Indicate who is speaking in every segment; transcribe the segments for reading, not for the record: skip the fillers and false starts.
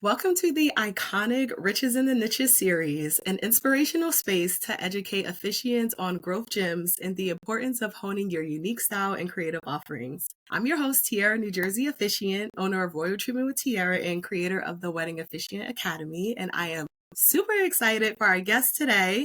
Speaker 1: Welcome to the iconic Riches in the Niches series, an inspirational space to educate officiants on growth gems and the importance of honing your unique style and creative offerings. I'm your host, Tiara, New Jersey officiant, owner of Royal Treatment with Tiara, and creator of the Wedding Officiant Academy, and I am super excited for our guest today.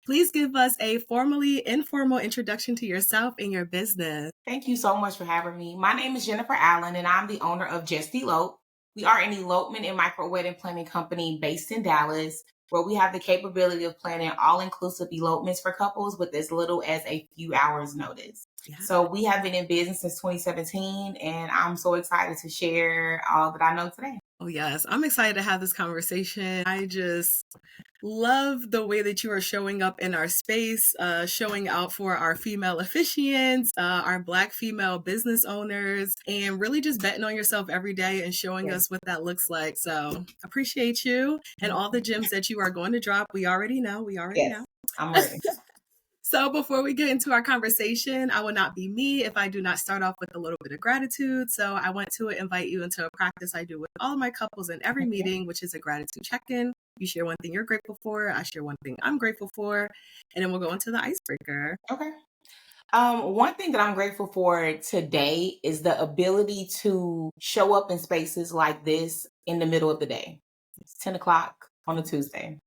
Speaker 1: Please give us a formally informal introduction to yourself and your business.
Speaker 2: Thank you so much for having me. My name is Jennifer Allen, and I'm the owner of Just Elope. We are an elopement and micro wedding planning company based in Dallas, where we have the capability of planning all-inclusive elopements for couples with as little as a few hours' notice.
Speaker 1: Yeah.
Speaker 2: So we have been in business since 2017, and I'm so excited to share all that I know today.
Speaker 1: Oh, yes. I'm excited to have this conversation. I just love the way that you are showing up in our space, showing out for our female officiants, our Black female business owners, and really just betting on yourself every day and showing us what that looks like. So appreciate you and all the gems that you are going to drop. We already know.
Speaker 2: I'm ready.
Speaker 1: So before we get into our conversation, I will not be me if I do not start off with a little bit of gratitude. So I want to invite you into a practice I do with all of my couples in every meeting, which is a gratitude check-in. You share one thing you're grateful for. I share one thing I'm grateful for. And then we'll go into the icebreaker.
Speaker 2: Okay. One thing that I'm grateful for today is the ability to show up in spaces like this in the middle of the day. It's 10 o'clock on a Tuesday.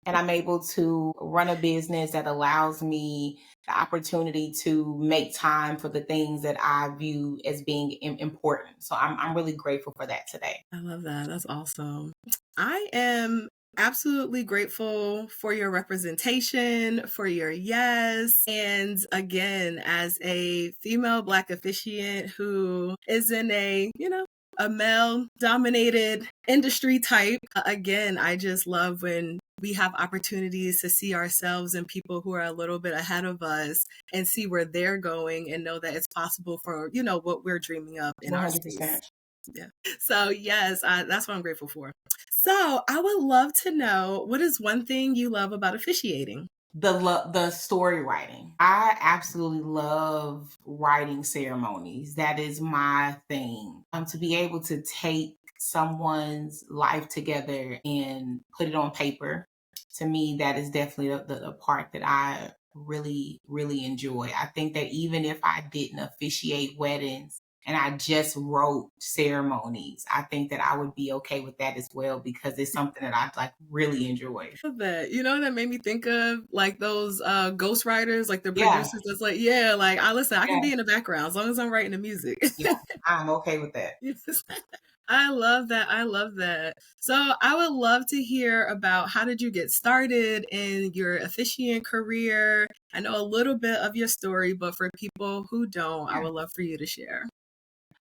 Speaker 2: And I'm able to run a business that allows me the opportunity to make time for the things that I view as being important. So I'm really grateful for that today.
Speaker 1: I love that. That's awesome. I am absolutely grateful for your representation, for your yes. And again, as a female Black officiant who is in a male dominated industry type, again, I just love when we have opportunities to see ourselves and people who are a little bit ahead of us and see where they're going and know that it's possible for, what we're dreaming of in
Speaker 2: 100%.
Speaker 1: our space. Yeah. So yes, that's what I'm grateful for. So I would love to know, what is one thing you love about officiating?
Speaker 2: The story writing. I absolutely love writing ceremonies. That is my thing. To be able to take someone's life together and put it on paper, to me, that is definitely the part that I really, really enjoy. I think that even if I didn't officiate weddings and I just wrote ceremonies, I think that I would be okay with that as well, because it's something that I really enjoy.
Speaker 1: That that made me think of like those ghost writers, like the
Speaker 2: Yeah,
Speaker 1: producers that's like, I can be in the background as long as I'm writing the music.
Speaker 2: yeah, I'm okay with that.
Speaker 1: I love that. I love that. So I would love to hear about, how did you get started in your officiant career? I know a little bit of your story, but for people who don't, I would love for you to share.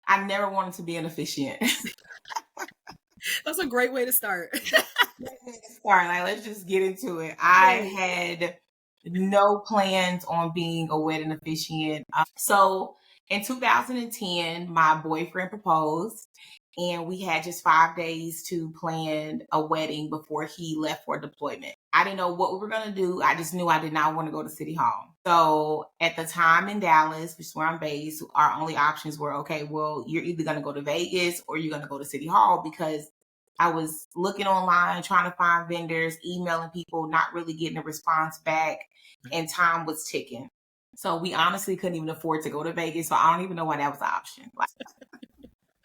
Speaker 2: I never wanted to be an officiant.
Speaker 1: That's a great way to start.
Speaker 2: Let's just get into it. I had no plans on being a wedding officiant. So in 2010, my boyfriend proposed, and we had just 5 days to plan a wedding before he left for deployment. I didn't know what we were going to do. I just knew I did not want to go to City Hall. So at the time in Dallas, which is where I'm based, our only options were, okay, well, you're either going to go to Vegas or you're going to go to City Hall, because I was looking online, trying to find vendors, emailing people, not really getting a response back, and time was ticking. So we honestly couldn't even afford to go to Vegas. So I don't even know why that was an option.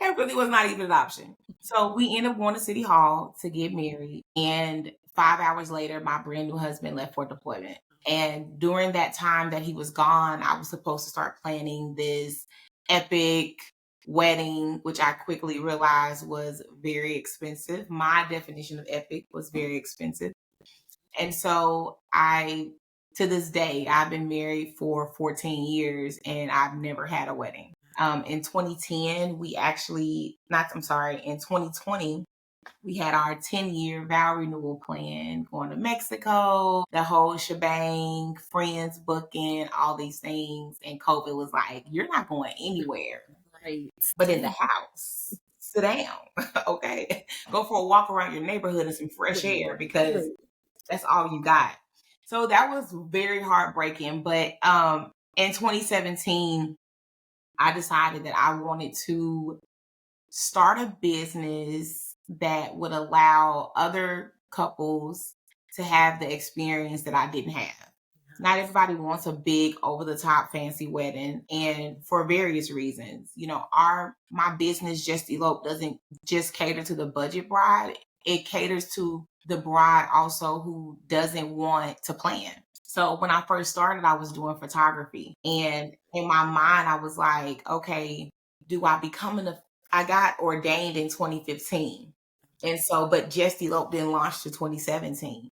Speaker 2: That really was not even an option. So we ended up going to City Hall to get married. And 5 hours later, my brand new husband left for deployment. And during that time that he was gone, I was supposed to start planning this epic wedding, which I quickly realized was very expensive. My definition of epic was very expensive. And so to this day, I've been married for 14 years and I've never had a wedding. In 2010, in 2020, we had our 10-year vow renewal plan, going to Mexico, the whole shebang, friends booking, all these things. And COVID was like, you're not going anywhere,
Speaker 1: Right.
Speaker 2: but in the house. Sit down, okay? Go for a walk around your neighborhood and some fresh air, because that's all you got. So that was very heartbreaking. But in 2017, I decided that I wanted to start a business that would allow other couples to have the experience that I didn't have. Not everybody wants a big over the top fancy wedding, and for various reasons. My business Just Elope doesn't just cater to the budget bride. It caters to the bride also who doesn't want to plan. So when I first started, I was doing photography, and in my mind I was like, okay, do I become I got ordained in 2015. And so, but Just Elope didn't launch to 2017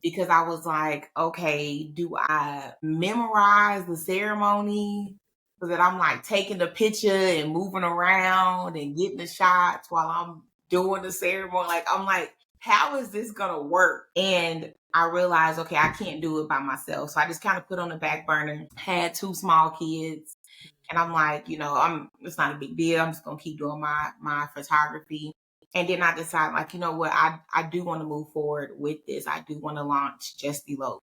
Speaker 2: because I was like, okay, do I memorize the ceremony so that I'm like taking the picture and moving around and getting the shots while I'm doing the ceremony? Like, I'm like, how is this gonna work? And I realized, okay, I can't do it by myself. So I just kind of put on the back burner, had 2 small kids. And I'm like, it's not a big deal. I'm just gonna keep doing my photography. And then I decided, like, you know what, I do want to move forward with this. I do want to launch Just Elope.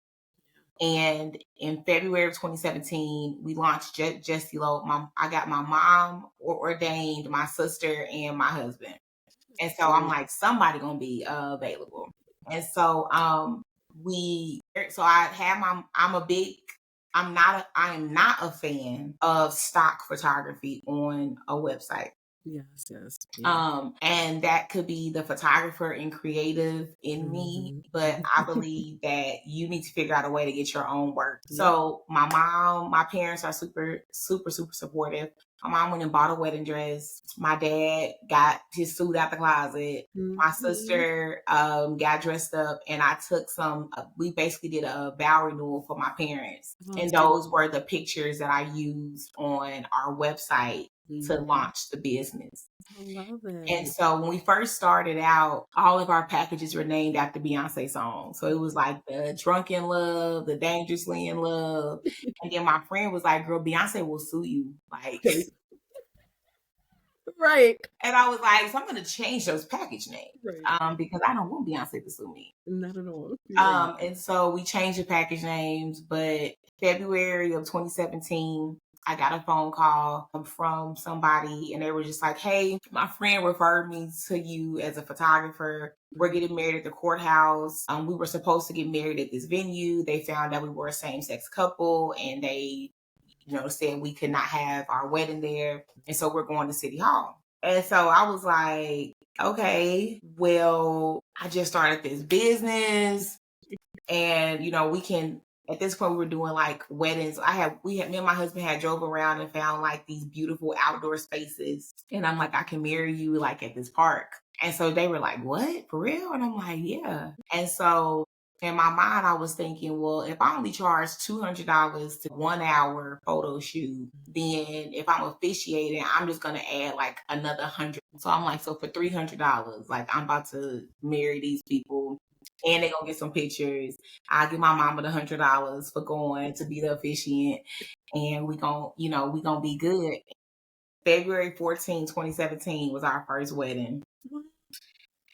Speaker 2: And in February of 2017, we launched Just Elope. I got my mom ordained, my sister, and my husband. And so I'm like, somebody gonna be available. And so I had I am not a fan of stock photography on a website.
Speaker 1: Yes, yes. Yeah.
Speaker 2: And that could be the photographer and creative in me, but I believe that you need to figure out a way to get your own work. Yeah. So my parents are super, super, super supportive. My mom went and bought a wedding dress. My dad got his suit out the closet. My sister got dressed up, and I took we basically did a vow renewal for my parents. And those were the pictures that I used on our website to launch the business.
Speaker 1: I love it.
Speaker 2: And so when we first started out, all of our packages were named after Beyonce songs. So it was like the Drunk in Love, the Dangerously in Love. And then my friend was like, girl, Beyonce will sue you. Like,
Speaker 1: right.
Speaker 2: And I was like, so I'm going to change those package names.
Speaker 1: Right.
Speaker 2: Because I don't want Beyonce to sue me.
Speaker 1: Not at all.
Speaker 2: And so we changed the package names, but February of 2017, I got a phone call from somebody, and they were just like, hey, my friend referred me to you as a photographer. We're getting married at the courthouse. We were supposed to get married at this venue. They found that we were a same-sex couple, and they, said we could not have our wedding there. And so we're going to City Hall. And so I was like, okay, well, I just started this business, and, at this point we were doing like weddings. Me and my husband had drove around and found like these beautiful outdoor spaces. And I'm like, I can marry you like at this park. And so they were like, what? For real? And I'm like, yeah. And so in my mind, I was thinking, well, if I only charge $200 to 1 hour photo shoot, then if I'm officiating, I'm just going to add like another $100. So I'm like, so for $300, like I'm about to marry these people, and they're going to get some pictures. I'll give my mama the $100 for going to be the officiant, and we going to be good. February 14, 2017 was our first wedding.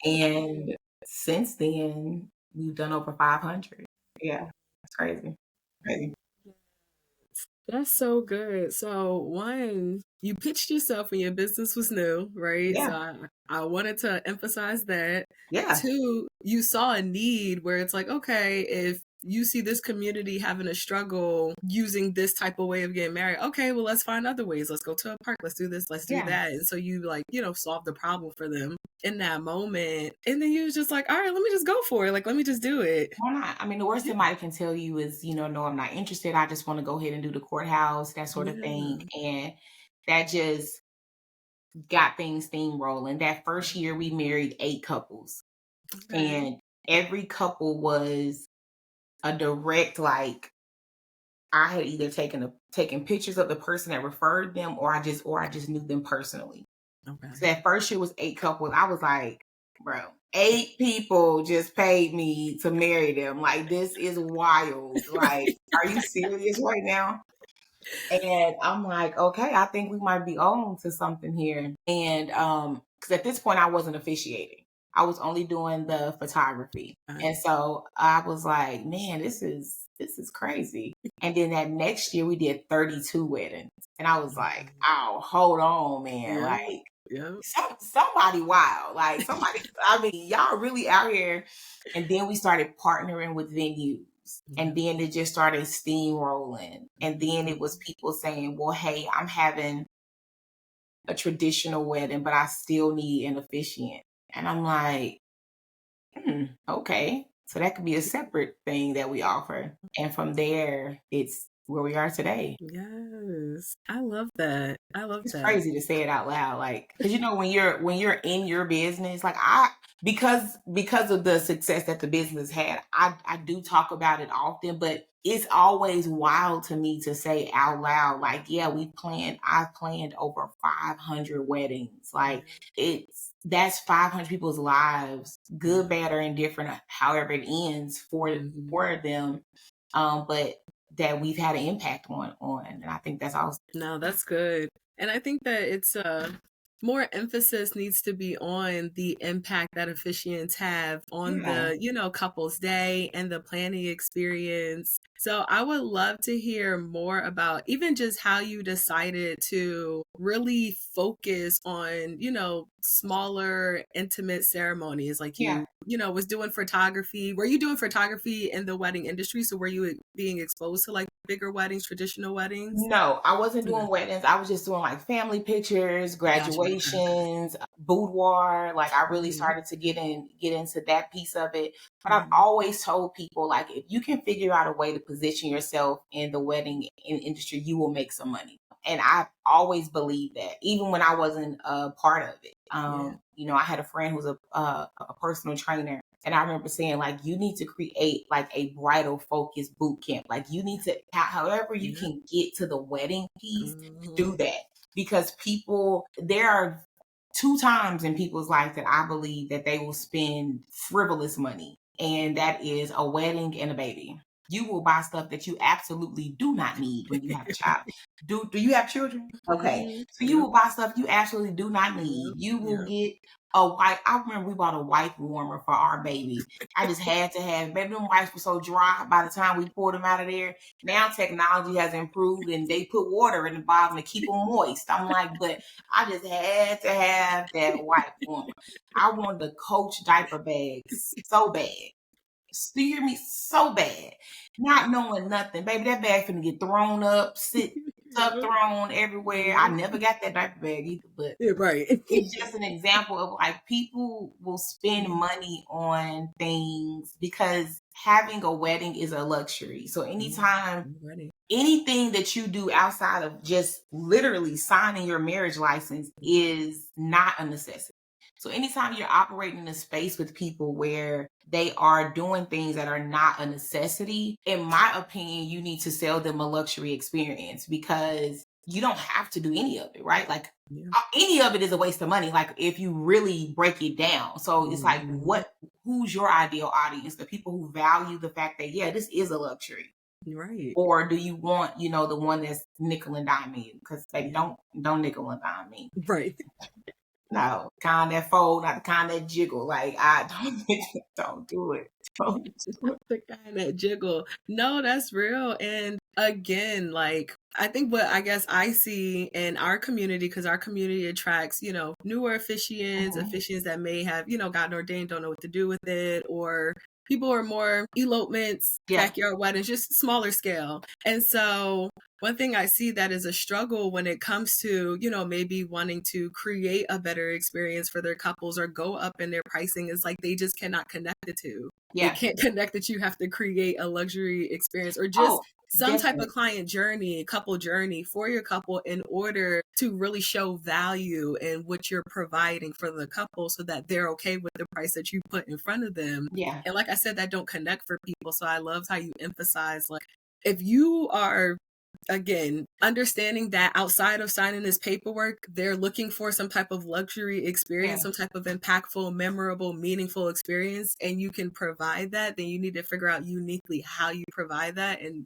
Speaker 2: And since then, we've done over 500. Yeah, it's crazy.
Speaker 1: That's so good. So one, you pitched yourself when your business was new, right?
Speaker 2: Yeah.
Speaker 1: So I wanted to emphasize that.
Speaker 2: Yeah.
Speaker 1: 2, you saw a need where it's like, okay, if you see this community having a struggle using this type of way of getting married, okay, well, let's find other ways. Let's go to a park. Let's do this. Let's do that. And so you solve the problem for them in that moment. And then you was just like, all right, let me just go for it. Like, let me just do it.
Speaker 2: Why not? I mean, the worst somebody can tell you is, no, I'm not interested. I just want to go ahead and do the courthouse, that sort of thing. And that just got things steamrolling. That first year we married 8 couples. And every couple was a direct, like, I had either taken pictures of the person that referred them, or I just knew them personally. Okay. So that first year was 8 couples. I was like, bro, 8 people just paid me to marry them. Like, this is wild. Like, are you serious right now? And I'm like, okay, I think we might be on to something here. And because at this point I wasn't officiating. I was only doing the photography. And so I was like, man, this is crazy. And then that next year we did 32 weddings. And I was like, oh, hold on, man. Like,
Speaker 1: Yeah.
Speaker 2: Somebody wild. Like somebody, I mean, y'all really out here. And then we started partnering with venues.
Speaker 1: Yeah.
Speaker 2: And then it just started steamrolling. And then it was people saying, well, hey, I'm having a traditional wedding, but I still need an officiant. And I'm like, okay. So that could be a separate thing that we offer. And from there, it's where we are today.
Speaker 1: Yes. I love that. I love
Speaker 2: It's
Speaker 1: that.
Speaker 2: crazy to say it out loud, like, because you know when you're in your business, like I because of the success that the business had, I do talk about it often, but it's always wild to me to say out loud, like, yeah, I've planned over 500 weddings, like that's 500 people's lives, good, bad, or indifferent, however it ends for them, but that we've had an impact on, and I think that's awesome.
Speaker 1: No, that's good. And I think that it's more emphasis needs to be on the impact that officiants have on
Speaker 2: Yeah.
Speaker 1: the, couple's day and the planning experience. So I would love to hear more about even just how you decided to really focus on, smaller, intimate ceremonies like
Speaker 2: Yeah.
Speaker 1: was doing photography. Were you doing photography in the wedding industry? So were you being exposed to like bigger weddings, traditional weddings?
Speaker 2: No, I wasn't
Speaker 1: No.
Speaker 2: doing weddings. I was just doing like family pictures,
Speaker 1: Gotcha. Okay.
Speaker 2: graduations, boudoir. Like I really
Speaker 1: Mhm.
Speaker 2: started to get into that piece of it. But I've
Speaker 1: Mhm.
Speaker 2: always told people, like, if you can figure out a way to position yourself in the wedding industry, you will make some money. And I've always believed that, even when I wasn't a part of it.
Speaker 1: Yeah.
Speaker 2: I had a friend who was a personal trainer, and I remember saying, like, you need to create like a bridal focused boot camp. Like, you need to, however you
Speaker 1: Yeah.
Speaker 2: can get to the wedding piece,
Speaker 1: Mhm.
Speaker 2: do that. Because there are two times in people's life that I believe that they will spend frivolous money, and that is a wedding and a baby. You will buy stuff that you absolutely do not need when you have a child. Do you have children? Okay.
Speaker 1: Mhm.
Speaker 2: So you
Speaker 1: Yep.
Speaker 2: will buy stuff you absolutely do not need.
Speaker 1: Yep.
Speaker 2: You will
Speaker 1: Yep.
Speaker 2: get a wife. I remember we bought a wife warmer for our baby. I just had to have, baby, them wipes were so dry by the time we pulled them out of there. Now technology has improved and they put water in the bottom to keep them moist. I'm like, but I just had to have that wipe warmer. I wanted the Coach diaper bags so bad. Do you hear me? So bad. Not knowing nothing. Baby, that bag finna get thrown up, sit up,
Speaker 1: Yep.
Speaker 2: thrown everywhere. I
Speaker 1: Yep.
Speaker 2: never got that diaper bag either, but
Speaker 1: Yeah, right.
Speaker 2: it's just an example of like people will spend
Speaker 1: Mhm.
Speaker 2: money on things because having a wedding is a luxury. So
Speaker 1: Mhm.
Speaker 2: anytime
Speaker 1: I'm ready.
Speaker 2: anything that you do outside of just literally signing your marriage license is not a necessity. So anytime you're operating in a space with people where they are doing things that are not a necessity, in my opinion, you need to sell them a luxury experience because you don't have to do any of it, right? Like
Speaker 1: Yeah.
Speaker 2: any of it is a waste of money, like if you really break it down. So it's like,
Speaker 1: Mhm.
Speaker 2: who's your ideal audience? The people who value the fact that, yeah, this is a luxury.
Speaker 1: Right.
Speaker 2: Or do you want, the one that's nickel and dime you? Because baby,
Speaker 1: Yeah.
Speaker 2: don't nickel and dime me.
Speaker 1: Right.
Speaker 2: No, kind that fold, not the kind that jiggle. Like I don't do it. Don't do it.
Speaker 1: The kind that jiggle. No, that's real. And again, like I think what I guess I see in our community, because our community attracts, newer officiants,
Speaker 2: Mhm.
Speaker 1: officiants that may have, gotten ordained, don't know what to do with it, or people are more elopements,
Speaker 2: Yeah,
Speaker 1: backyard weddings, just smaller scale. And so one thing I see that is a struggle when it comes to, maybe wanting to create a better experience for their couples or go up in their pricing is like they just cannot connect the two. They
Speaker 2: yeah.
Speaker 1: can't connect that you have to create a luxury experience or just
Speaker 2: Oh,
Speaker 1: some type of
Speaker 2: definitely.
Speaker 1: client journey, couple journey for your couple in order to really show value in what you're providing for the couple so that they're okay with the price that you put in front of them.
Speaker 2: Yeah,
Speaker 1: And like I said, that don't connect for people. So I love how you emphasize like if you are again, understanding that outside of signing this paperwork, they're looking for some type of luxury
Speaker 2: yeah.
Speaker 1: experience, some type of impactful, memorable, meaningful experience, and you can provide that, then you need to figure out uniquely how you provide that and,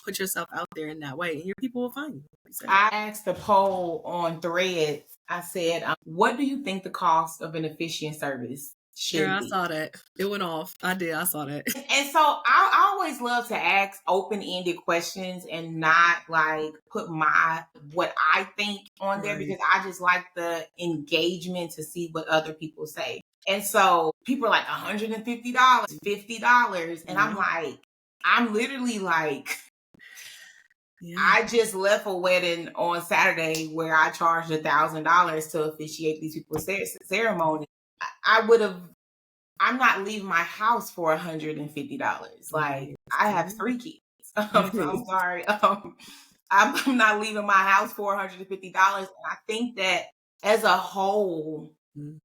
Speaker 1: put yourself out there in that way, and your people will find you, like you said.
Speaker 2: I asked a poll on Threads. I said, "What do you think the cost of an officiant service should
Speaker 1: Yeah, I
Speaker 2: be.
Speaker 1: saw that. It went off. I did. I saw that.
Speaker 2: And so I always love to ask open-ended questions and not like put what I think on there,
Speaker 1: Right.
Speaker 2: because I just like the engagement to see what other people say. And so people are like $150, $50. And I'm like, I'm literally like,
Speaker 1: Yeah.
Speaker 2: I just left a wedding on Saturday where I charged $1,000 to officiate these people's ceremony. I'm not leaving my house for $150. Like, I have 3 kids. So I'm sorry. I'm not leaving my house for $150. And I think that as a whole,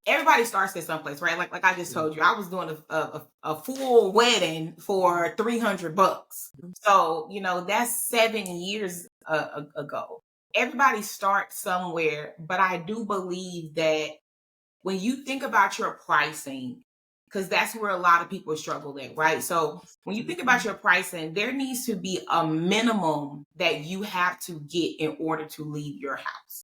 Speaker 2: everybody starts at someplace, right? Like I just told you, I was doing a full wedding for $300. So, that's 7 years ago. Everybody starts somewhere, but I do believe that when you think about your pricing, because that's where a lot of people struggle at, right? So when you think about your pricing, there needs to be a minimum that you have to get in order to leave your house.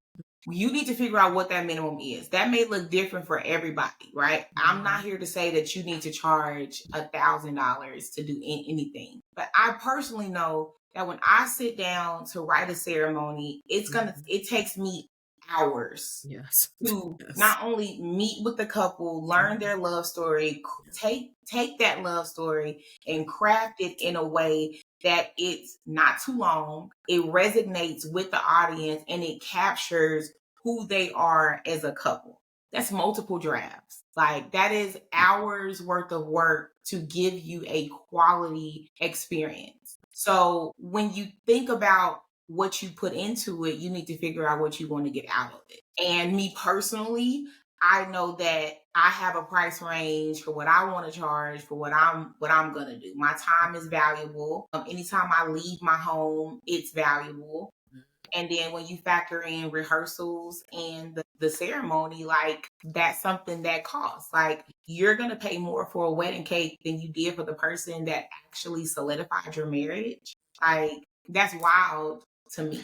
Speaker 2: You need to figure out what that minimum is. That may look different for everybody, right? I'm not here to say that you need to charge $1,000 to do anything, but I personally know that when I sit down to write a ceremony, it takes me hours
Speaker 1: Yes.
Speaker 2: to not only meet with the couple, learn their love story, take that love story and craft it in a way that it's not too long, it resonates with the audience, and it captures who they are as a couple. That's multiple drafts. Like, that is hours worth of work to give you a quality experience. So when you think about what you put into it, you need to figure out what you want to get out of it. And me personally, I know that I have a price range for what I want to charge for what I'm gonna do. My time is valuable. Anytime I leave my home, it's valuable. And then when you factor in rehearsals and the ceremony, like, that's something that costs. Like, you're gonna pay more for a wedding cake than you did for the person that actually solidified your marriage. Like, that's wild to me.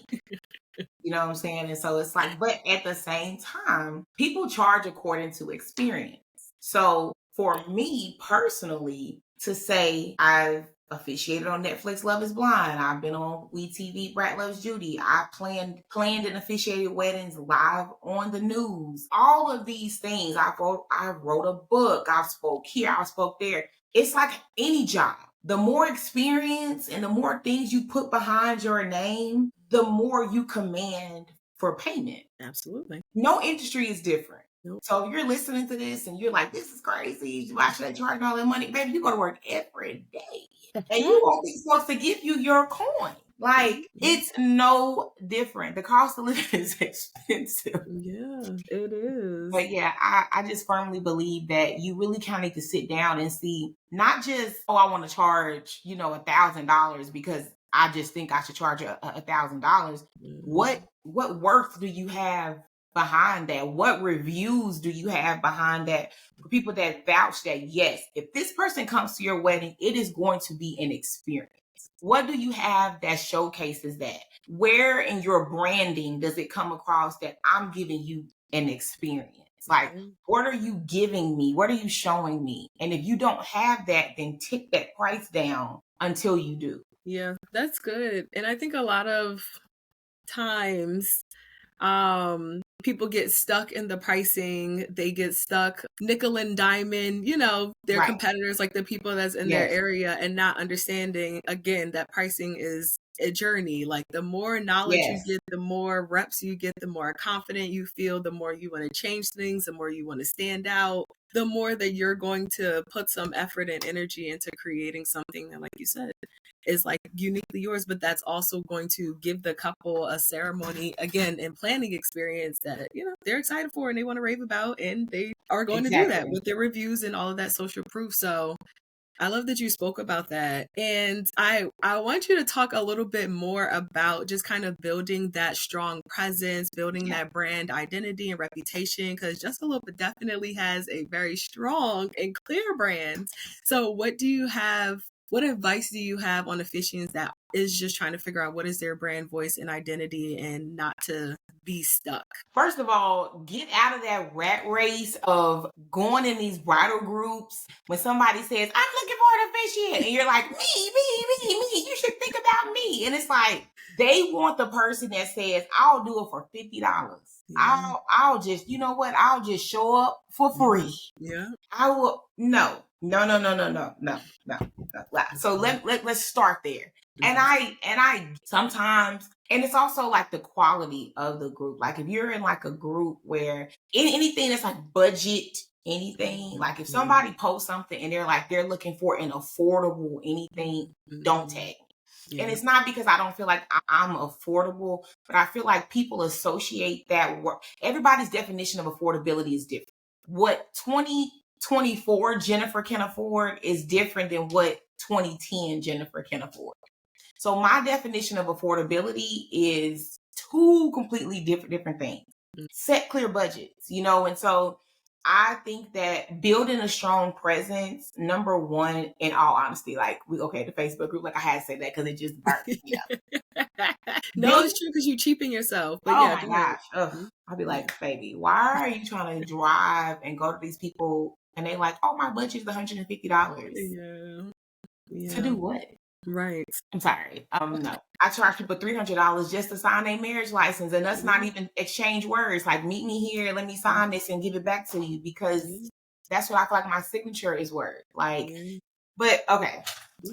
Speaker 2: You know what I'm saying? And so it's like, but at the same time, people charge according to experience. So for me personally, to say I've officiated on Netflix Love is Blind, I've been on WeTV Brat Loves Judy, I planned and officiated weddings live on the news. All of these things, I wrote a book, I spoke here, I spoke there. It's like any job. The more experience and the more things you put behind your name, the more you command for payment.
Speaker 1: Absolutely.
Speaker 2: No industry is different.
Speaker 1: Nope.
Speaker 2: So if you're listening to this and you're like, this is crazy, why should I charge all that money? Baby, you go to work every day. And you want these folks to give you your coin. Like, it's no different. The cost of living is expensive.
Speaker 1: Yeah, it is.
Speaker 2: But yeah, I just firmly believe that you really kind of need to sit down and see, not just, oh, I want to charge, $1,000 because I just think I should charge $1,000. What worth do you have behind that? What reviews do you have behind that for people that vouch that, yes, if this person comes to your wedding, it is going to be an experience? What do you have that showcases that? Where in your branding does it come across that I'm giving you an experience? Like, what are you giving me? What are you showing me? And if you don't have that, then tick that price down until you do.
Speaker 1: Yeah, that's good. And I think a lot of times people get stuck in the pricing, they get stuck nickel and diamond, their
Speaker 2: Right.
Speaker 1: competitors, like the people that's in their area, and not understanding again that pricing is a journey. Like, the more knowledge you get, the more reps you get, the more confident you feel, the more you want to change things, the more you want to stand out, the more that you're going to put some effort and energy into creating something that, like you said, is like uniquely yours, but that's also going to give the couple a ceremony again and planning experience that they're excited for and they want to rave about, and they are going to do that with their reviews and all of that social proof. So I love that you spoke about that. And I want you to talk a little bit more about just kind of building that strong presence, building that brand identity and reputation, because Just Elope definitely has a very strong and clear brand. So what do you have what advice do you have on officiants that is just trying to figure out what is their brand voice and identity and not to be stuck?
Speaker 2: First of all, get out of that rat race of going in these bridal groups when somebody says, I'm looking for an officiant. And you're like, me, you should think about me. And it's like, they want the person that says, I'll do it for $50.
Speaker 1: Yeah.
Speaker 2: I'll just, you know what? I'll just show up for free.
Speaker 1: Yeah.
Speaker 2: I will, no. So let's start there. And I sometimes, and it's also like the quality of the group. Like if you're in like a group where anything that's like budget, anything, like if somebody posts something and they're looking for an affordable anything, don't tag me. Yeah. And it's not because I don't feel like I'm affordable, but I feel like people associate that work. Everybody's definition of affordability is different. What 2024 Jennifer can afford is different than what 2010 Jennifer can afford. So my definition of affordability is two completely different things. Set clear budgets, and so I think that building a strong presence, number one, in all honesty, the Facebook group, I had to say that because it just burnt me up.
Speaker 1: No, it's true because you cheapen yourself. But
Speaker 2: oh my gosh. I'll be like, baby, why are you trying to drive and go to these people and they like, oh, my budget is $150.
Speaker 1: Yeah.
Speaker 2: To do what?
Speaker 1: Right.
Speaker 2: I'm sorry. No. I charge people $300 just to sign a marriage license, and that's not even exchange words. Like, meet me here, let me sign this and give it back to you, because that's what I feel like my signature is worth. But okay,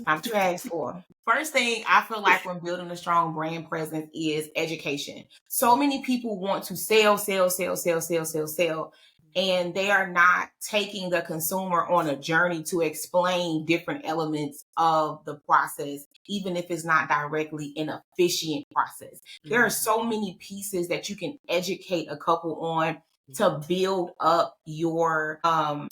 Speaker 2: I'm too asked for. First thing I feel like when building a strong brand presence is education. So many people want to sell, and they are not taking the consumer on a journey to explain different elements of the process, even if it's not directly an officiant process. There are so many pieces that you can educate a couple on to build up your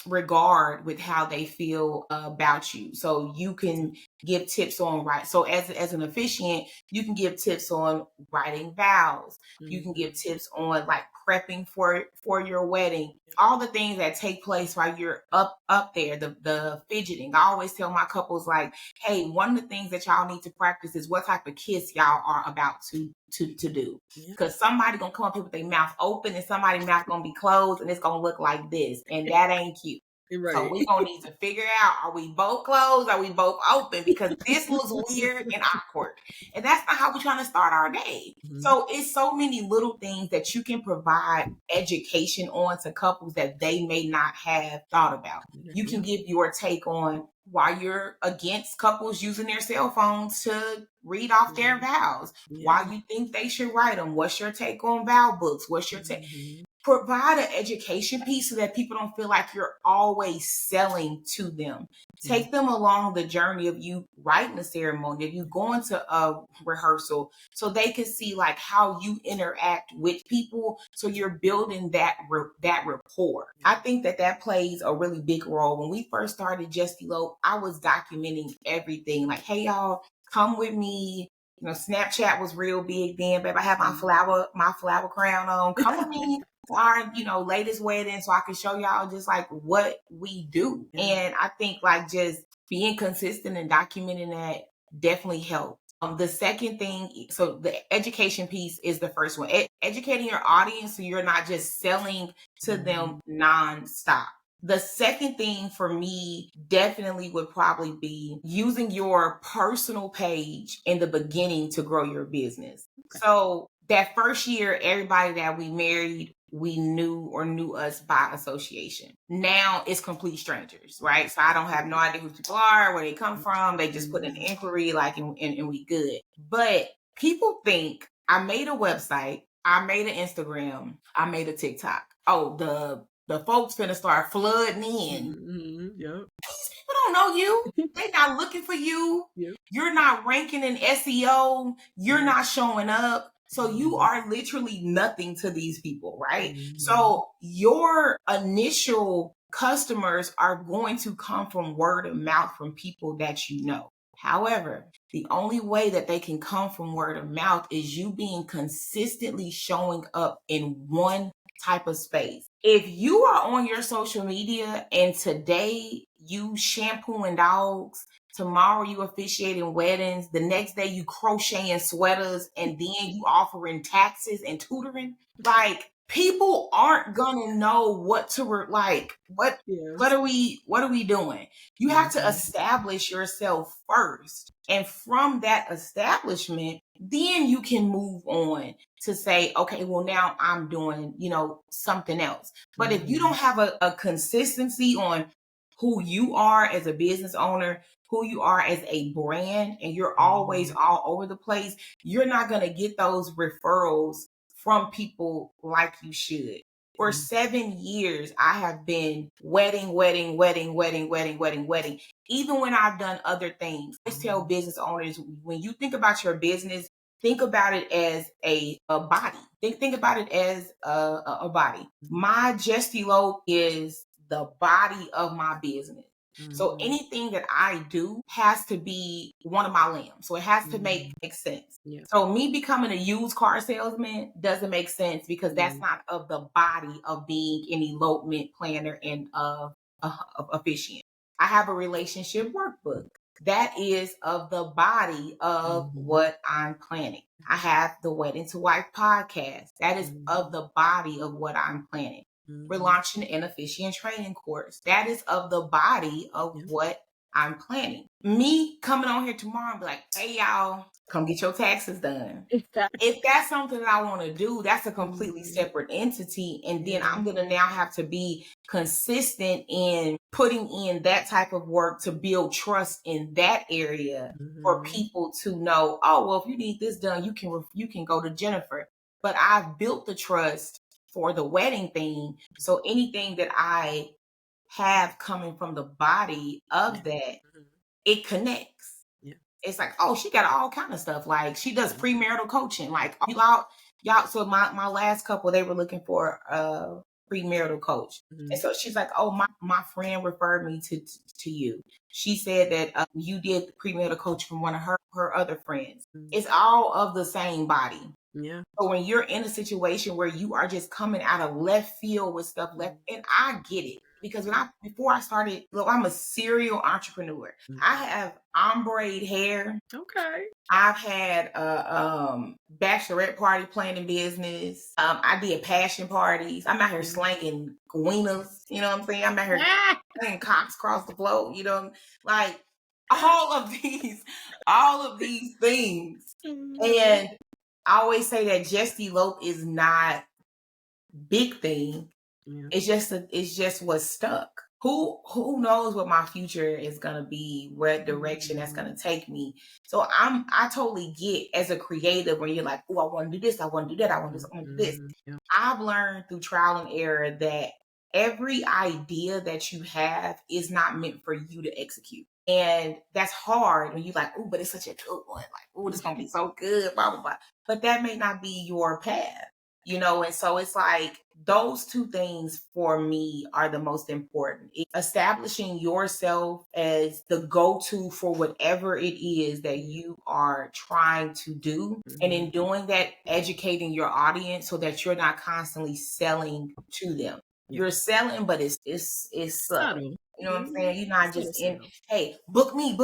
Speaker 2: regard with how they feel about you. So you can give tips on So as an officiant, you can give tips on writing vows. You can give tips on prepping for your wedding. All the things that take place while you're up there, the fidgeting. I always tell my couples hey, one of the things that y'all need to practice is what type of kiss y'all are about to do. Because somebody gonna come up here with their mouth open and somebody's mouth gonna be closed and it's gonna look like this. And that ain't cute. Right. So we're gonna need to figure out, are we both closed? Are we both open? Because this looks weird and awkward. And that's not how we're trying to start our day. So it's so many little things that you can provide education on to couples that they may not have thought about. You can give your take on why you're against couples using their cell phones to read off their vows, why you think they should write them, what's your take on vow books, what's your take. Provide an education piece so that people don't feel like you're always selling to them. Take them along the journey of you writing a ceremony, of you going to a rehearsal, so they can see how you interact with people. So you're building that rapport. I think that plays a really big role. When we first started Just Elope, I was documenting everything. Hey y'all, come with me. Snapchat was real big then, babe. I have my flower crown on. Come with me. Our latest wedding, so I can show y'all just what we do. And I think just being consistent and documenting that definitely helps. The second thing, so the education piece is the first one. Educating your audience so you're not just selling to them nonstop. The second thing for me definitely would probably be using your personal page in the beginning to grow your business. So that first year, everybody that we married, we knew or knew us by association. Now it's complete strangers, right? So I don't have no idea who people are, where they come from. They just put an inquiry and we good. But people think I made a website, I made an Instagram, I made a TikTok. Oh, the folks finna start flooding in. Yep. These people don't know you. They're not looking for you. Yep. You're not ranking in SEO. You're not showing up. So you are literally nothing to these people, right? So your initial customers are going to come from word of mouth from people that you know. However, the only way that they can come from word of mouth is you being consistently showing up in one type of space. If you are on your social media and today you shampooing dogs, tomorrow you officiating weddings, the next day you crocheting sweaters, and then you offering taxes and tutoring. Like, people aren't gonna know what to what are we doing? You have to establish yourself first. And from that establishment, then you can move on to say, okay, well, now I'm doing, something else. But if you don't have a consistency on who you are as a business owner, who you are as a brand, and you're always all over the place, you're not going to get those referrals from people like you should. For 7 years, I have been wedding. Even when I've done other things, I tell business owners, when you think about your business, think about it as a body. Think about it as a body. My Just Elope is the body of my business. So anything that I do has to be one of my lambs. So it has to make sense.
Speaker 1: Yeah.
Speaker 2: So me becoming a used car salesman doesn't make sense because that's not of the body of being an elopement planner and of officiant. I have a relationship workbook. That is of the body of what I'm planning. I have the Wedding to Wife podcast. That is of the body of what I'm planning. We're launching an officiant training course. That is of the body of what I'm planning. Me coming on here tomorrow and be like, hey, y'all, come get your taxes done. If that's something that I want to do, that's a completely separate entity. And then I'm going to now have to be consistent in putting in that type of work to build trust in that area for people to know, oh, well, if you need this done, you can go to Jennifer. But I've built the trust for the wedding thing. So anything that I have coming from the body of that, it connects. It's like, oh, she got all kind of stuff. Like, she does premarital coaching. Like, y'all. So my last couple, they were looking for a premarital coach, and so she's like, oh, my friend referred me to you. She said that you did the premarital coach from one of her other friends. It's all of the same body.
Speaker 1: Yeah.
Speaker 2: So when you're in a situation where you are just coming out of left field with stuff left, and I get it. Because before I started, look, I'm a serial entrepreneur. I have ombre hair.
Speaker 1: Okay.
Speaker 2: I've had a bachelorette party planning business. I did passion parties. I'm out here slanging wieners. You know what I'm saying? I'm out here slanging cocks across the floor. You know, like all of these things. And I always say that Just Elope is not big thing. It's just what's stuck. Who knows what my future is gonna be, what direction that's gonna take me. So I totally get as a creative when you're like, oh, I want to do this, I want to do that, I want to do this. I've learned through trial and error that every idea that you have is not meant for you to execute. And that's hard when you're like, oh, but it's such a good one. Like, oh, this gonna be so good, blah, blah, blah. But that may not be your path. And so it's like those two things for me are the most important. Establishing yourself as the go-to for whatever it is that you are trying to do. And in doing that, educating your audience so that you're not constantly selling to them. You're selling, but it's subtle. You know what I'm saying? You're not just hey, book me.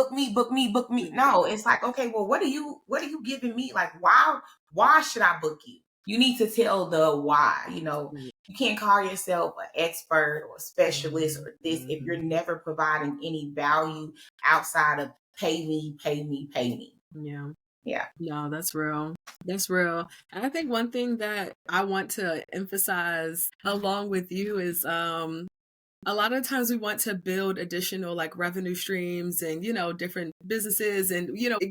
Speaker 2: No, it's like, okay, well, what are you giving me? Like, why should I book you? You need to tell the why. You can't call yourself an expert or a specialist or this if you're never providing any value outside of pay me. Yeah.
Speaker 1: No, that's real. That's real. And I think one thing that I want to emphasize along with you is a lot of times we want to build additional like revenue streams and, different businesses and,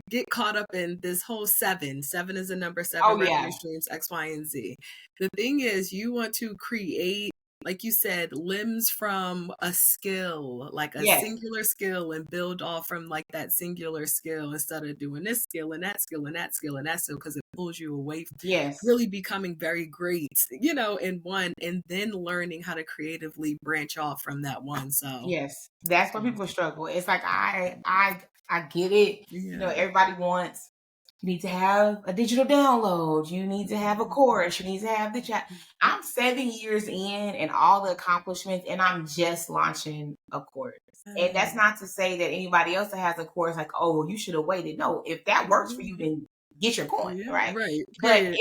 Speaker 1: get caught up in this whole seven. Seven is the number, seven revenue streams, X, Y, and Z. The thing is you want to create, like you said, limbs from a skill, like a singular skill, and build off from like that singular skill instead of doing this skill and that skill and that skill and that skill, because it pulls you away from really becoming very great, in one, and then learning how to creatively branch off from that one. So
Speaker 2: yes, that's where people struggle. It's like I get it. Everybody wants. You need to have a digital download. You need to have a course. You need to have the chat. I'm 7 years in and all the accomplishments, and I'm just launching a course. And that's not to say that anybody else that has a course like, oh, well, you should have waited. No, if that works for you, then get your coin,
Speaker 1: Yeah,
Speaker 2: right?
Speaker 1: right.
Speaker 2: But
Speaker 1: Period.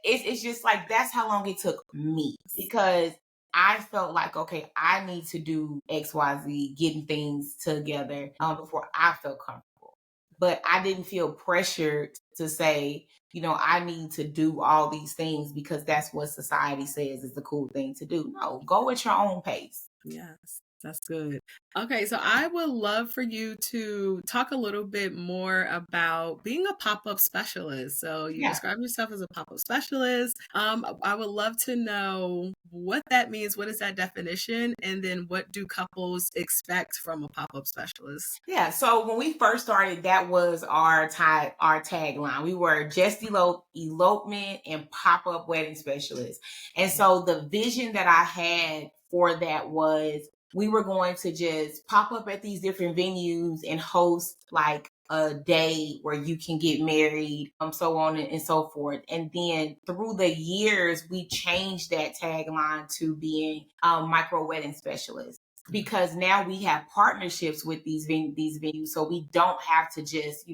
Speaker 2: it's just like that's how long it took me because I felt like, okay, I need to do XYZ, getting things together before I felt comfortable. But I didn't feel pressured to say, I need to do all these things because that's what society says is the cool thing to do. No, go at your own pace.
Speaker 1: Yes, that's good. Okay, so I would love for you to talk a little bit more about being a pop-up specialist. So you
Speaker 2: Yeah.
Speaker 1: describe yourself as a pop-up specialist. I would love to know what that means. What is that definition? And then what do couples expect from a pop-up specialist?
Speaker 2: Yeah, so when we first started, that was our tagline. We were just elopement and pop up wedding specialists. And so the vision that I had for that was we were going to just pop up at these different venues and host like a day where you can get married, so on and so forth. And then through the years, we changed that tagline to being micro wedding specialist because now we have partnerships with these venues, so we don't have to just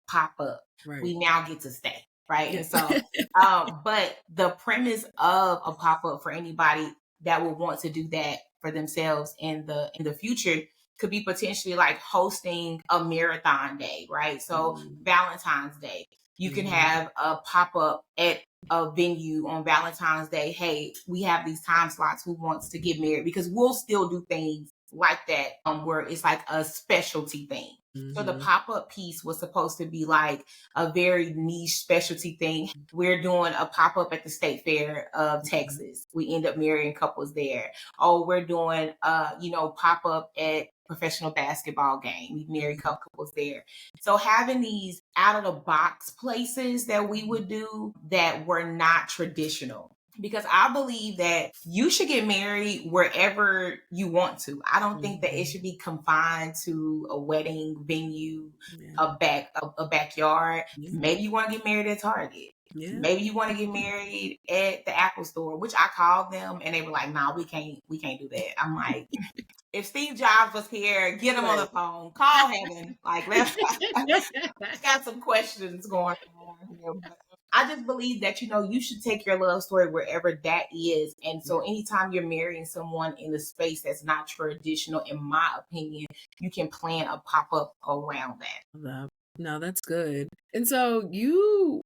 Speaker 2: pop up.
Speaker 1: Right.
Speaker 2: We now get to stay, right?
Speaker 1: Yeah.
Speaker 2: And so, but the premise of a pop up for anybody that would want to do that for themselves in the future could be potentially like hosting a marathon day, right? So Valentine's Day, you can have a pop up at a venue on Valentine's Day. Hey, we have these time slots. Who wants to get married? Because we'll still do things like that, where it's like a specialty thing. So the pop up piece was supposed to be like a very niche specialty thing. We're doing a pop up at the State Fair of Texas. We end up marrying couples there. Oh, we're doing pop up at professional basketball game. We marry couples there. So having these out of the box places that we would do that were not traditional, because I believe that you should get married wherever you want to. I don't think that it should be confined to a wedding venue, a backyard. Maybe you want to get married at Target. Maybe you want to get married at the Apple store, which I called them and they were like, "Nah, we can't do that." I'm like, if Steve Jobs was here, get him on the phone, call heaven. Like, let's got some questions going on here. But I just believe that, you should take your love story wherever that is. And so anytime you're marrying someone in a space that's not traditional, in my opinion, you can plan a pop-up around that.
Speaker 1: No, that's good. And so you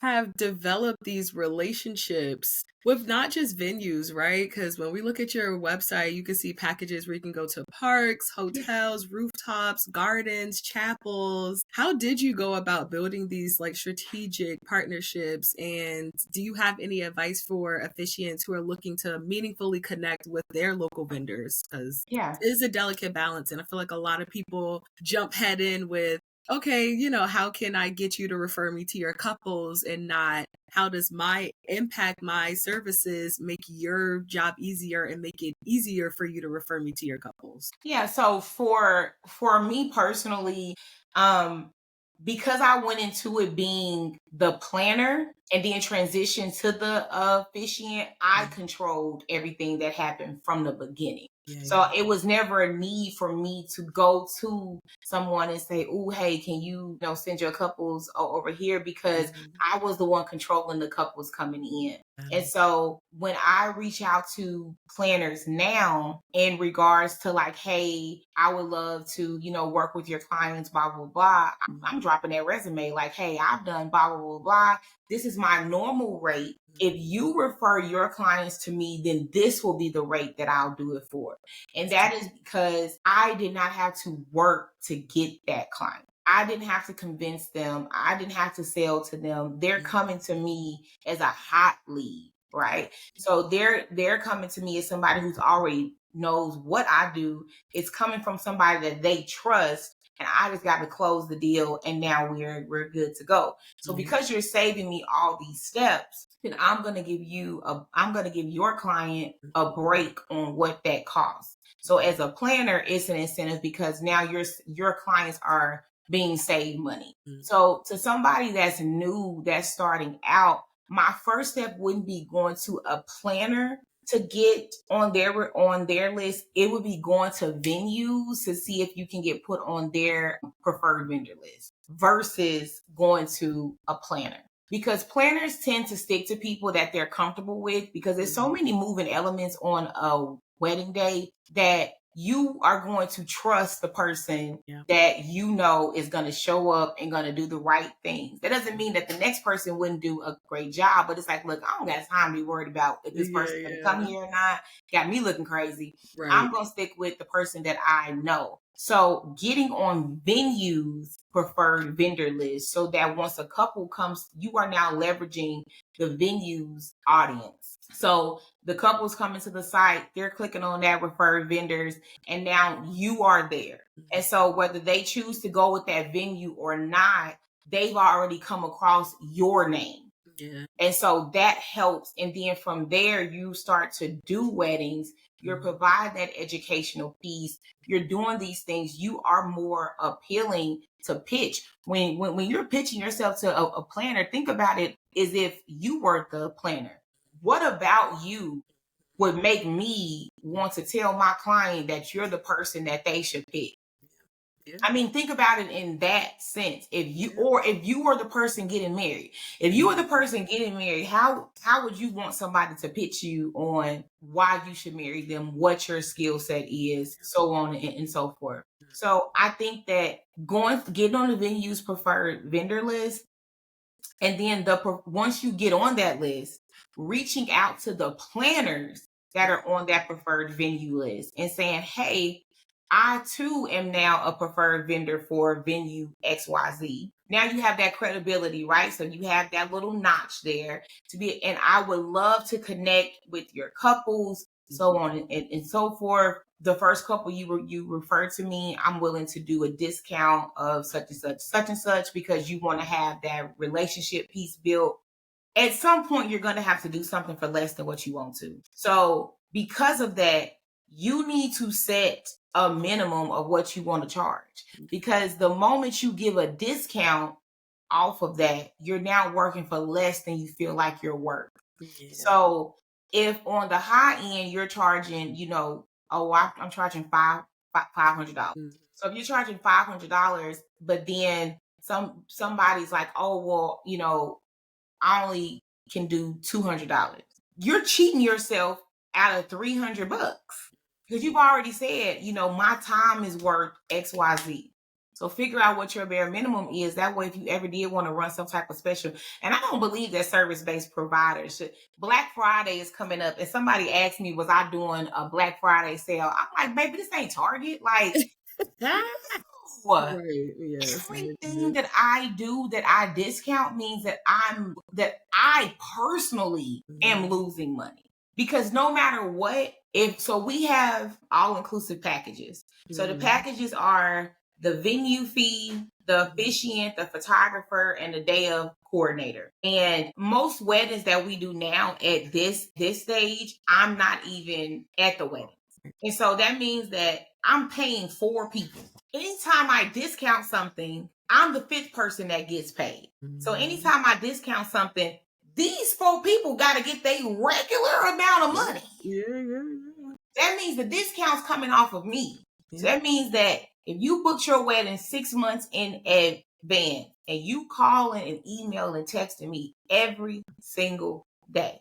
Speaker 1: have developed these relationships with not just venues, right? Because when we look at your website, you can see packages where you can go to parks, hotels, rooftops, gardens, chapels. How did you go about building these like strategic partnerships? And do you have any advice for officiants who are looking to meaningfully connect with their local vendors? Because
Speaker 2: Yeah.
Speaker 1: it is a delicate balance. And I feel like a lot of people jump head in with, okay, how can I get you to refer me to your couples and not how does my impact my services make your job easier and make it easier for you to refer me to your couples?
Speaker 2: Yeah, so for me personally, because I went into it being the planner and then transitioned to the officiant, I controlled everything that happened from the beginning. So it was never a need for me to go to someone and say, "Oh, hey, can you send your couples over here?" Because I was the one controlling the couples coming in. And so when I reach out to planners now in regards to like, hey, I would love to, work with your clients, blah, blah, blah. I'm dropping that resume like, hey, I've done blah, blah, blah, blah. This is my normal rate. If you refer your clients to me, then this will be the rate that I'll do it for. And that is because I did not have to work to get that client. I didn't have to convince them. I didn't have to sell to them. They're coming to me as a hot lead, right? So they're coming to me as somebody who's already knows what I do. It's coming from somebody that they trust, and I just got to close the deal, and now we're good to go. So because you're saving me all these steps, then I'm gonna give your client a break on what that costs. So as a planner, it's an incentive because now your clients are being saved money. So to somebody that's new, that's starting out, my first step wouldn't be going to a planner to get on their list, it would be going to venues to see if you can get put on their preferred vendor list versus going to a planner. Because planners tend to stick to people that they're comfortable with, because there's so many moving elements on a wedding day that you are going to trust the person that you know is going to show up and going to do the right things. That doesn't mean that the next person wouldn't do a great job, but it's like, look, I don't got time to be worried about if this person's going to come here or not. Got me looking crazy. Right. I'm going to stick with the person that I know. So getting on venues preferred vendor list, so that once a couple comes, you are now leveraging the venue's audience. So the couples coming to the site, they're clicking on that referred vendors, and now you are there. And so whether they choose to go with that venue or not, they've already come across your name. Yeah. And so that helps. And then from there, you start to do weddings. You're providing that educational piece. You're doing these things. You are more appealing to pitch. When you're pitching yourself to a planner, think about it as if you were the planner. What about you would make me want to tell my client that you're the person that they should pick? Yeah. I mean, think about it in that sense. If you were the person getting married, how would you want somebody to pitch you on why you should marry them, what your skill set is, so on and so forth. So I think that getting on the venue's preferred vendor list, and then once you get on that list, reaching out to the planners that are on that preferred venue list and saying, hey, I too am now a preferred vendor for venue XYZ. Now you have that credibility, right? So you have that little notch there and I would love to connect with your couples, so on and so forth. The first couple you referred to me, I'm willing to do a discount of such and such, because you want to have that relationship piece built. At some point, you're going to have to do something for less than what you want to. So because of that, you need to set a minimum of what you want to charge, because the moment you give a discount off of that, you're now working for less than you feel like you're worth. Yeah. So if on the high end, you're charging, I'm charging $500. So if you're charging $500, but then somebody's like, oh, well, I only can do $200. You're cheating yourself out of $300, because you've already said, my time is worth XYZ. So figure out what your bare minimum is. That way, if you ever did want to run some type of special, and I don't believe that service-based providers should. Black Friday is coming up, and somebody asked me, was I doing a Black Friday sale? I'm like, baby, this ain't Target. Like, what? Right, yes, everything that I do that I discount means that I personally am losing money, because no matter what, we have all-inclusive packages. So the packages are the venue fee, the officiant, the photographer, and the day of coordinator. And most weddings that we do now at this stage, I'm not even at the wedding. And so that means that I'm paying 4 people. Anytime I discount something, I'm the 5th person that gets paid. So anytime I discount something, these 4 people got to get their regular amount of money. Yeah. That means the discount's coming off of me. Yeah. So that means that if you booked your wedding 6 months in advance, and you calling and emailing and texting me every single day,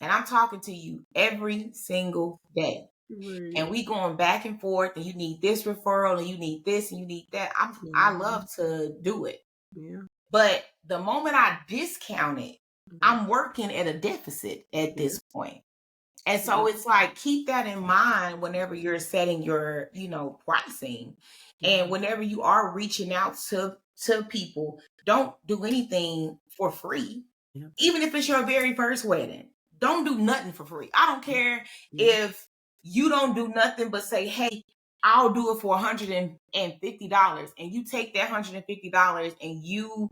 Speaker 2: and I'm talking to you every single day, right, and we going back and forth, and you need this referral, and you need this, and you need that, I love to do it. Yeah. But the moment I discount it, I'm working at a deficit at this point. And so it's like, keep that in mind whenever you're setting your, pricing. And whenever you are reaching out to people, don't do anything for free. Yeah. Even if it's your very first wedding, don't do nothing for free. I don't care if you don't do nothing but say, hey, I'll do it for $150. And you take that $150 and you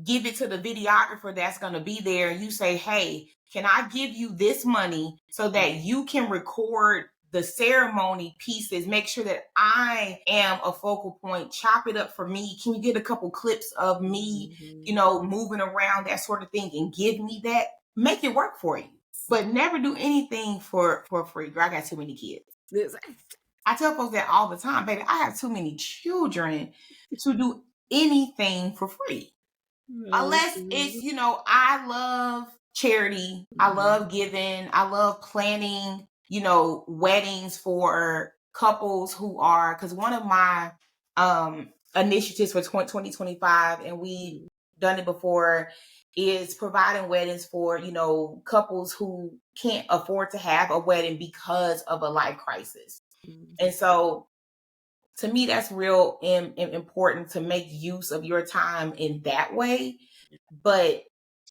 Speaker 2: give it to the videographer that's going to be there, and you say, hey, can I give you this money so that you can record the ceremony pieces, make sure that I am a focal point, chop it up for me. Can you get a couple clips of me, moving around, that sort of thing, and give me that? Make it work for you. but never do anything for free. Girl, I got too many kids. I tell folks that all the time, baby. I have too many children to do anything for free. Unless it's, I love charity. I love giving. I love planning, weddings for couples who are, because one of my initiatives for 2025, and we done it before, is providing weddings for, couples who can't afford to have a wedding because of a life crisis. And so to me, that's real important to make use of your time in that way. But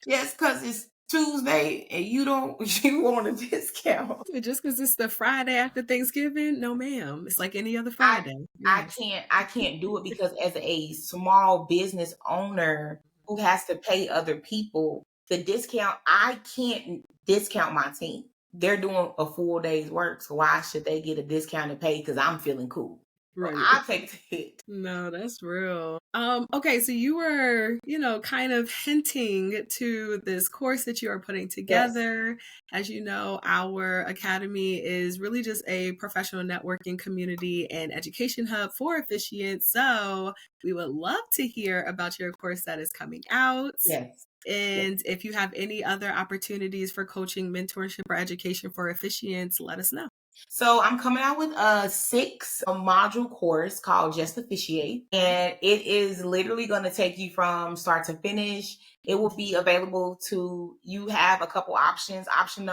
Speaker 2: just because it's Tuesday and you want a discount.
Speaker 1: Just because it's the Friday after Thanksgiving? No, ma'am. It's like any other Friday. Yes.
Speaker 2: I can't do it, because as a small business owner who has to pay other people, the discount, I can't discount my team. They're doing a full day's work. So why should they get a discounted pay because I'm feeling cool?
Speaker 1: Right.
Speaker 2: So I take the hit.
Speaker 1: No, that's real. Okay, so you were, kind of hinting to this course that you are putting together. Yes. As you know, our academy is really just a professional networking community and education hub for officiants. So we would love to hear about your course that is coming out.
Speaker 2: Yes.
Speaker 1: And if you have any other opportunities for coaching, mentorship, or education for officiants, let us know.
Speaker 2: So I'm coming out with a 6-module course called Just Officiate, and it is literally going to take you from start to finish. It will be available to you. Have a couple options. Option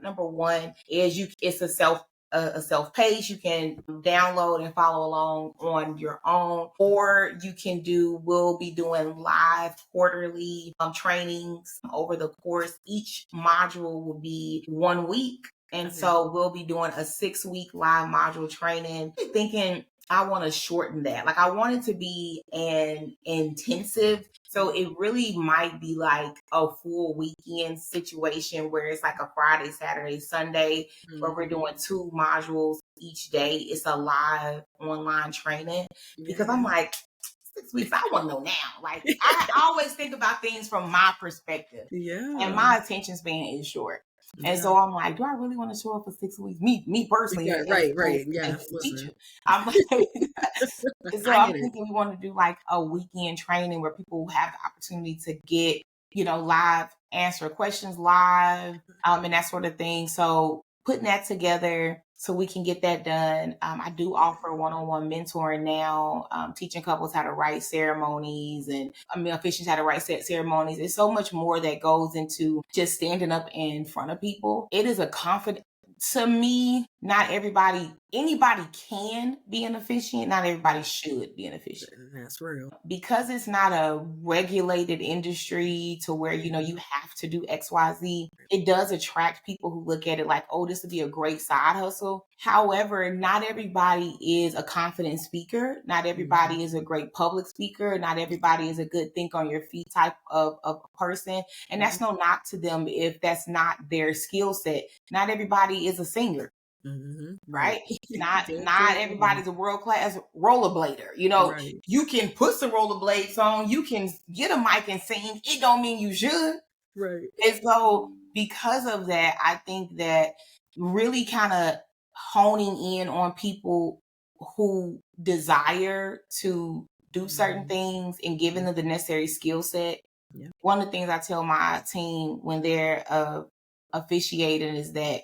Speaker 2: number one is it's a self-paced. You can download and follow along on your own, or we'll be doing live quarterly trainings over the course. Each module will be 1 week. And so we'll be doing a 6-week live module training. Thinking I want to shorten that. Like, I want it to be an intensive. So it really might be like a full weekend situation where it's like a Friday, Saturday, Sunday, where we're doing 2 modules each day. It's a live online training, because I'm like, 6 weeks, I want to know now. Like, I always think about things from my perspective. Yeah. And my attention span is short. And so I'm like, do I really want to show up for 6 weeks? Me personally.
Speaker 1: Yeah, right. Yeah.
Speaker 2: I'm like, so I'm thinking we want to do like a weekend training where people have the opportunity to get, live, answer questions live, and that sort of thing. So putting that together so we can get that done. I do offer one-on-one mentoring now, teaching couples how to write ceremonies, and officiants how to write ceremonies. There's so much more that goes into just standing up in front of people. It is a confident. To me, not anybody can be an officiant. Not everybody should be an officiant.
Speaker 1: That's real.
Speaker 2: Because it's not a regulated industry to where, you have to do XYZ. It does attract people who look at it like, oh, this would be a great side hustle. However, not everybody is a confident speaker. Not everybody is a great public speaker. Not everybody is a good think on your feet type of person. And that's no knock to them if that's not their skill set. Not everybody is a singer. Right? Not everybody's a world-class rollerblader. You can put some rollerblades on, you can get a mic and sing. It don't mean you should.
Speaker 1: Right.
Speaker 2: And so because of that, I think that really kind of honing in on people who desire to do certain things and giving them the necessary skill set. Yeah. One of the things I tell my team when they're officiating is that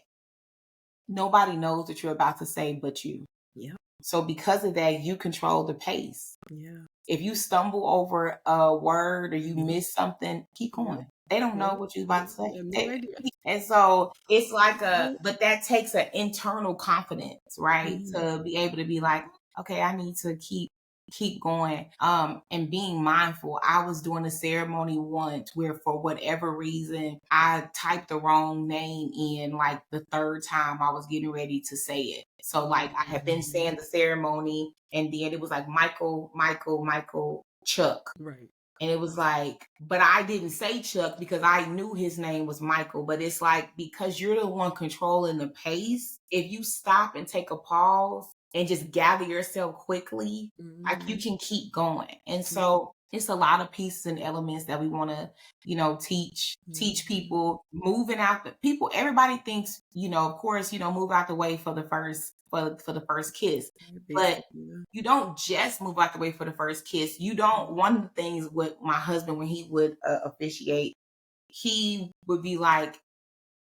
Speaker 2: nobody knows what you're about to say but you. Yeah. So because of that, you control the pace. Yeah. If you stumble over a word or you miss something, keep going. They don't know what you're about to say. And so it's like but that takes an internal confidence, right? To be able to be like, okay, I need to keep going, and being mindful. I was doing a ceremony once where for whatever reason I typed the wrong name in like the 3rd time I was getting ready to say it. So like I had been saying the ceremony and then it was like Michael Chuck. Right. And it was like, but I didn't say Chuck because I knew his name was Michael. But it's like, because you're the one controlling the pace, if you stop and take a pause and just gather yourself quickly, like you can keep going. And so it's a lot of pieces and elements that we want to, teach people moving out the people. Everybody thinks, of course, move out the way for the first for the first kiss, but
Speaker 1: Basically.
Speaker 2: you don't just move out the way for the first kiss. You don't. One of the things with my husband when he would officiate, he would be like,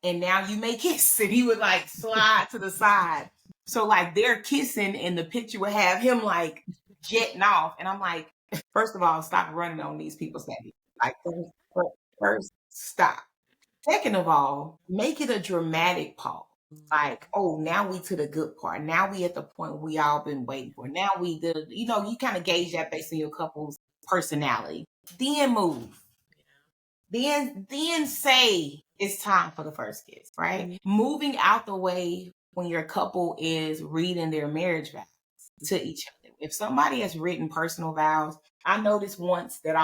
Speaker 2: and now you may kiss, and he would like slide to the side. So like they're kissing, and the picture would have him like jetting off, and I'm like, first of all, stop running on these people, Sandy. Like first, stop. Second of all, make it a dramatic pause. Like, oh, now we to the good part. Now we at the point we all been waiting for. Now we did, you kind of gauge that based on your couple's personality. Then move. Then say it's time for the first kiss, right? Moving out the way when your couple is reading their marriage vows to each other. If somebody has written personal vows, I noticed once that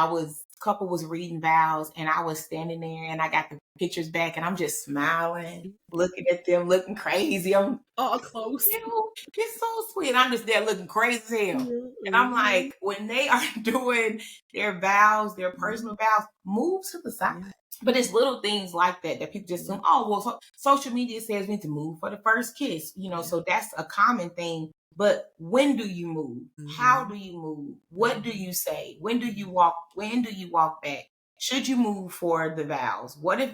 Speaker 2: couple was reading vows and I was standing there and I got the pictures back and I'm just smiling, looking at them, looking crazy. I'm
Speaker 1: all close.
Speaker 2: It's so sweet. I'm just there looking crazy as hell. And I'm like, when they are doing their vows, their personal vows, move to the side. But it's little things like that that people just assume, oh, well, social media says we need to move for the first kiss, so that's a common thing. But when do you move? How do you move? What do you say? When do you walk back? Should you move for the vows? What if,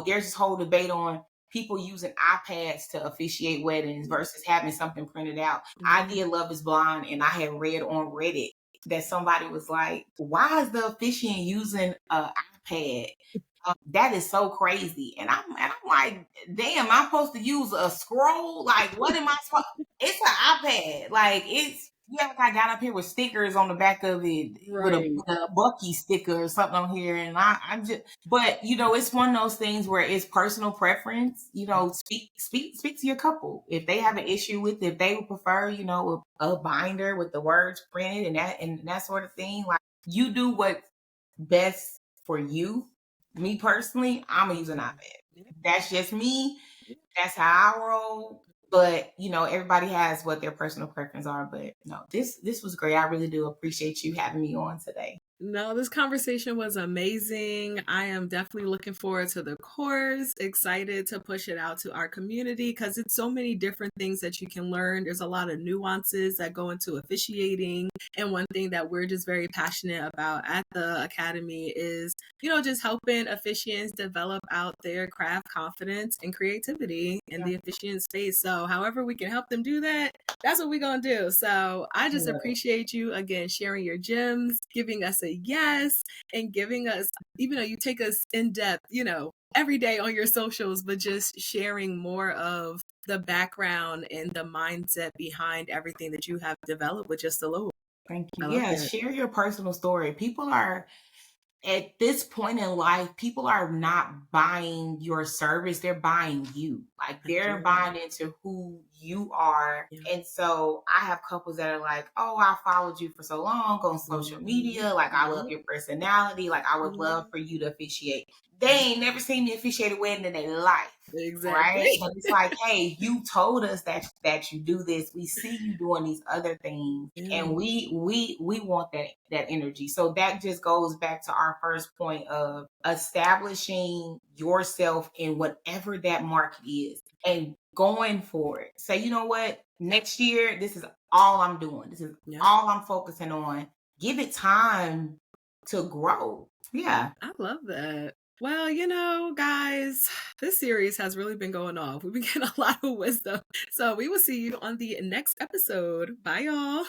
Speaker 2: there's this whole debate on people using iPads to officiate weddings versus having something printed out. I did Love is Blind, and I had read on Reddit that somebody was like, why is the officiant using an iPad? That is so crazy. And I'm like, damn, I'm supposed to use a scroll? Like, what am I supposed? It's an iPad. Like, like I got up here with stickers on the back of it with a Bucky sticker or something on here. And I'm just, but it's one of those things where it's personal preference. Speak to your couple. If they have an issue with it, if they would prefer, a binder with the words printed and that sort of thing. Like, you do what's best for you. Me personally, I'm gonna use an iPad. That's just me. That's how I roll. But everybody has what their personal preferences are. But no, this was great. I really do appreciate you having me on today.
Speaker 1: No, this conversation was amazing. I am definitely looking forward to the course, excited to push it out to our community because it's so many different things that you can learn. There's a lot of nuances that go into officiating. And one thing that we're just very passionate about at the Academy is, just helping officiants develop out their craft confidence and creativity in the officiant space. So however we can help them do that, that's what we're going to do. So I just appreciate you again, sharing your gems, giving us a yes, and giving us, even though you take us in depth, every day on your socials, but just sharing more of the background and the mindset behind everything that you have developed with Just Elope.
Speaker 2: Thank you. Yeah, share your personal story. People are, at this point in life, people are not buying your service, they're buying you. Like, they're buying into who you are. And so I have couples that are like, oh, I followed you for so long on social media. Like, I love your personality. Like, I would love for you to officiate. They ain't never seen me officiate a wedding in their life.
Speaker 1: Exactly.
Speaker 2: Right? But it's like, hey, you told us that you do this. We see you doing these other things, and we want that energy. So that just goes back to our first point of establishing yourself in whatever that market is and going for it. Say, you know what? Next year, this is all I'm doing. This is all I'm focusing on. Give it time to grow. Yeah.
Speaker 1: I love that. Well, guys, this series has really been going off. We've been getting a lot of wisdom. So we will see you on the next episode. Bye, y'all.